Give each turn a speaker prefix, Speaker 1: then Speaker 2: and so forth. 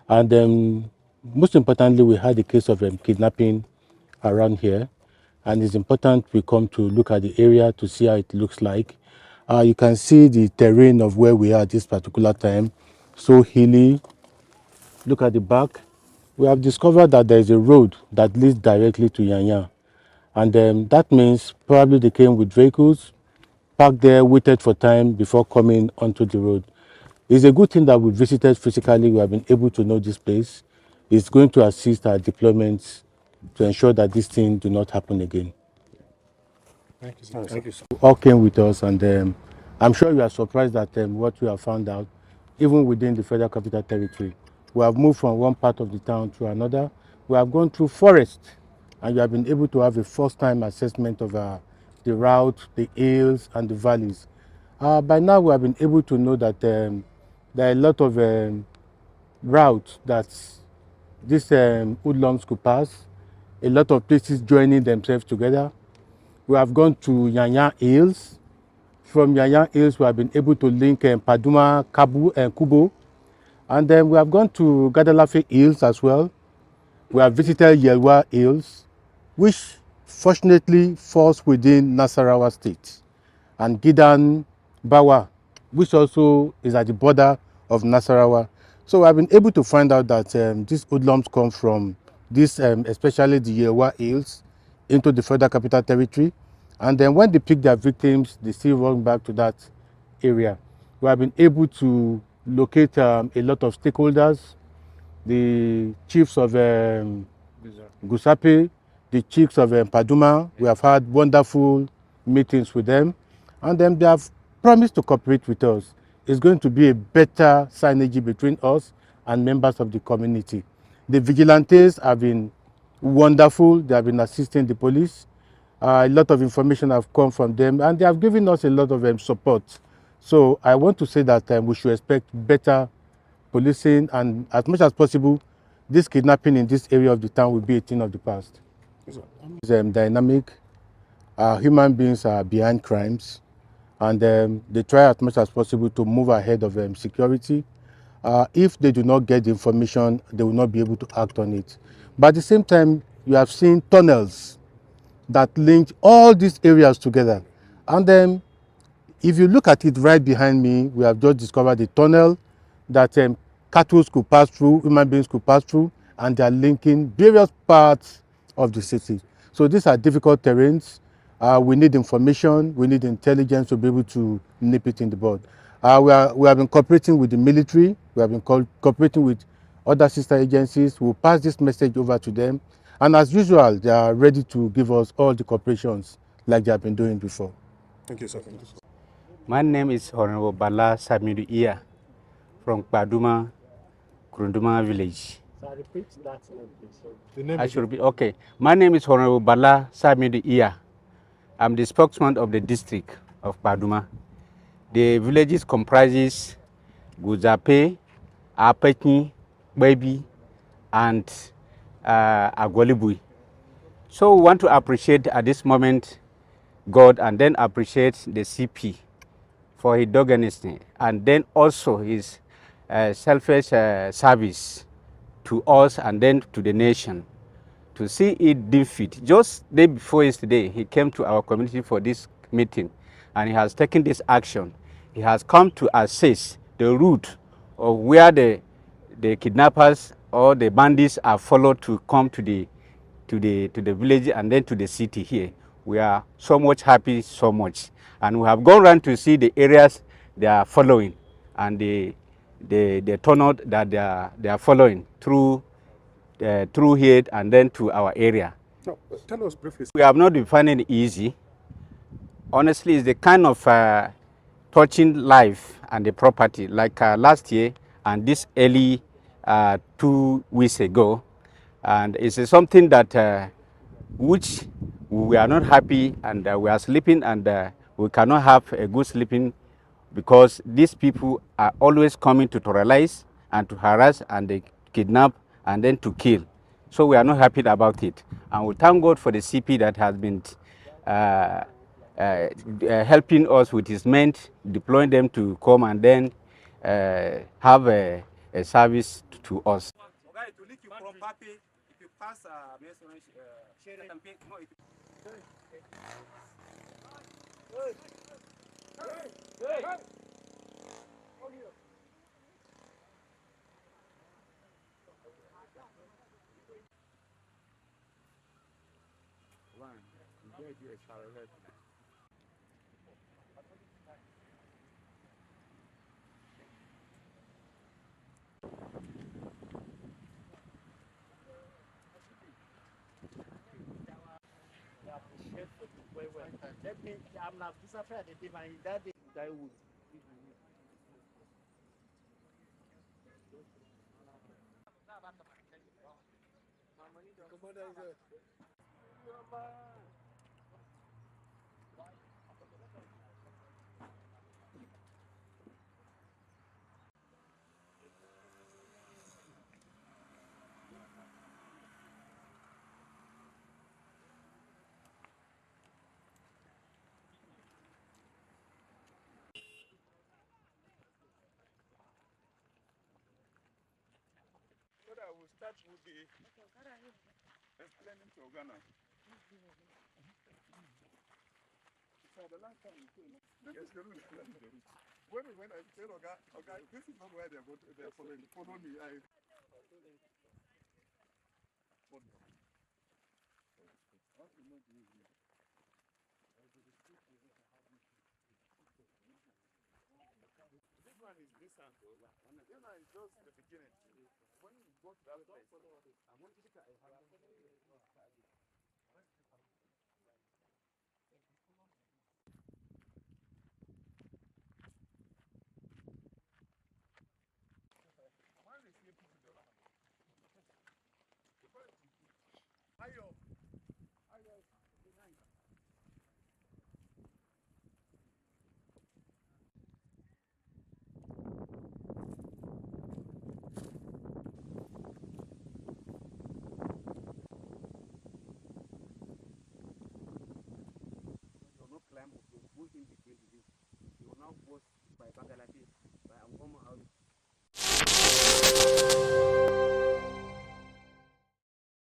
Speaker 1: And most importantly, we had a case of kidnapping around here. And it's important we come to look at the area to see how it looks like. You can see the terrain of where we are at this particular time. So hilly. Look at the back. We have discovered that there is a road that leads directly to Yanya. And that means probably they came with vehicles, parked there, waited for time before coming onto the road. It's a good thing that we visited physically. We have been able to know this place. It's going to assist our deployments to ensure that this thing do not happen again.
Speaker 2: Thank you, sir. Thank you, sir.
Speaker 1: All came with us, and I'm sure you are surprised at what we have found out, even within the Federal Capital Territory. We have moved from one part of the town to another. We have gone through forest, and you have been able to have a first-time assessment of the route, the hills, and the valleys. By now, we have been able to know that there are a lot of routes that these hoodlums could pass, a lot of places joining themselves together. We have gone to Yanya Hills. From Yanya Hills, we have been able to link Paduma, Kabu, and Kubo. And then we have gone to Gadalafe Hills as well. We have visited Yelwa Hills, which fortunately falls within Nasarawa State, and Gidan Bawa, which also is at the border of Nasarawa. So I've been able to find out that these hoodlums come from this, especially the Yelwa Hills, into the Federal Capital Territory. And then when they pick their victims, they still run back to that area. We have been able to locate a lot of stakeholders, the chiefs of Gusape, the chiefs of Paduma. We have had wonderful meetings with them, and then they have promised to cooperate with us. It's going to be a better synergy between us and members of the community. The vigilantes have been wonderful. They have been assisting the police. A lot of information have come from them, and they have given us a lot of support. So I want to say that we should expect better policing, and as much as possible, this kidnapping in this area of the town will be a thing of the past. It's dynamic. Human beings are behind crimes, and they try as much as possible to move ahead of security. If they do not get the information, they will not be able to act on it. But at the same time, you have seen tunnels that link all these areas together. And then, if you look at it right behind me, we have just discovered a tunnel that cattle could pass through, human beings could pass through, and they are linking various parts of the city. So these are difficult terrains. We need information, we need intelligence to be able to nip it in the bud. We have been cooperating with the military, we have been cooperating with other sister agencies. We'll pass this message over to them. And as usual, they are ready to give us all the cooperations like they have been doing before.
Speaker 2: Thank you, sir. Thank you, sir.
Speaker 3: My name is Honorable Bala Samidu Iya from Paduma, Kurunduma village.
Speaker 2: Sir, repeat that name, please. The name
Speaker 3: I should repeat. Okay. My name is Honorable Bala Samidu Iya. I'm the spokesman of the district of Paduma. The villages comprises Guzape, Apetni, Baby, and Agolibui. So we want to appreciate at this moment God, and then appreciate the CP for his dog honesty, and then also his selfish service to us and then to the nation, to see it defeat. Just day before yesterday, he came to our community for this meeting, and he has taken this action. He has come to assess the route of where the kidnappers or the bandits are followed to come to the village and then to the city here. We are so much happy, so much, and we have gone around to see the areas they are following and the turnout that they are following through here and then to our area.
Speaker 2: No, tell us briefly.
Speaker 3: We have not been finding it easy. Honestly, it's the kind of touching life and the property like last year and this early 2 weeks ago, and it's something that which we are not happy, and we are sleeping, and we cannot have a good sleeping because these people are always coming to terrorize and to harass and they kidnap and then to kill. So we are not happy about it, and we thank God for the CP that has been helping us with his men, deploying them to come and then have a service to us.
Speaker 4: Only if you from Pape, if you pass no, if
Speaker 3: One, you get your salary.
Speaker 5: I appreciate for you very well. Let me, I'm not disappointed if I that day I would.
Speaker 2: Commander is there.
Speaker 6: So that we'll start with the explaining to Ghana. So the last time we came, yes, the route. When I said, okay, this is not where they're going. They're following. Follow me. This one is distant. This one is just the beginning. When you go to that place, I want to see Ayo.
Speaker 4: you will not climb up, you will go in between the. You will now go by Bangladesh, by Angoma,